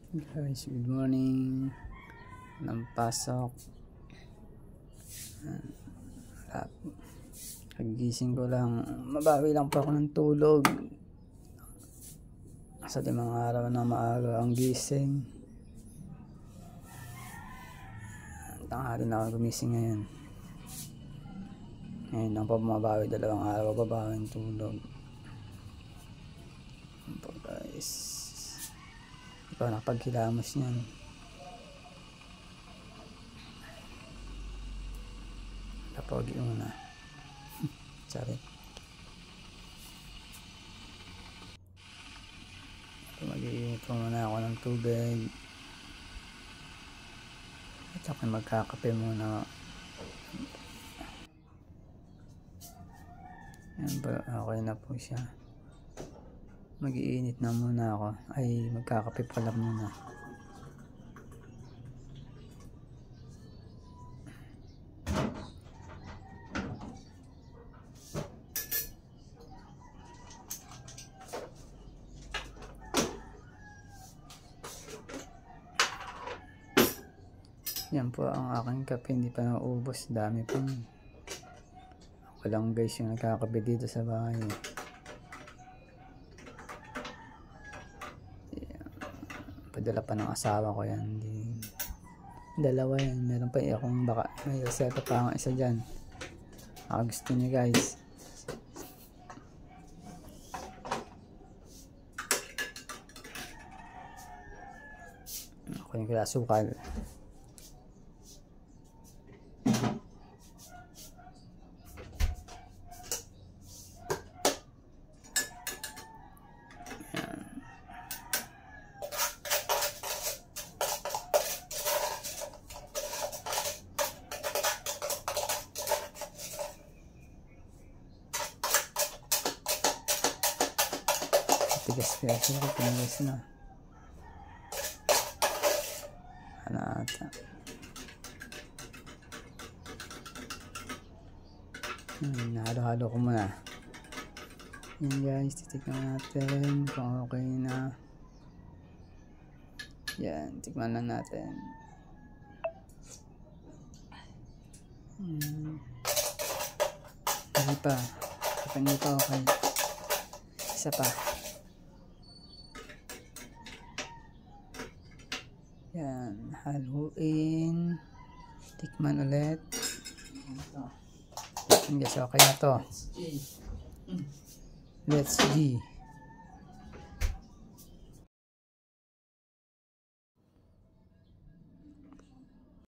Guys, good morning. Ng pasok. Kagising ko lang. Mabawi lang pa ako ng tulog. Sa 5 araw na maaga ang gising. Tanghali na ako gumising ngayon. Ngayon lang pa mabawi, 2 araw babawi ng tulog. Ito guys. Ikaw nakapagkilamos niyan. Kapag yun na. Sorry. Mag-iinit po muna ako ng tubig. At saka magkakape muna. Yan ba? Okay na po siya. Mag-iinit na muna ako. Ay, magkakape pala muna. Yan po ang aking kape, hindi pa naubos, dami pa. Ako lang guys yung nagkakape dito sa bahay. Yan. Padala pa ng asawa ko yan. Dalawa yan, meron pa akong baka may reseta pa ang isa dyan. Gusto niya guys. Ako yung kinasukal. Tigas-tigas na, pinigas na. Ano ata. Nahalo-halo ko muna. Yan guys, titignan natin kung okay na. Yan, tignan na natin. Hindi pa. Hindi pa okay. Isa pa. Yan, haluin. Tikman ulit. Yes, okay na to. Let's G.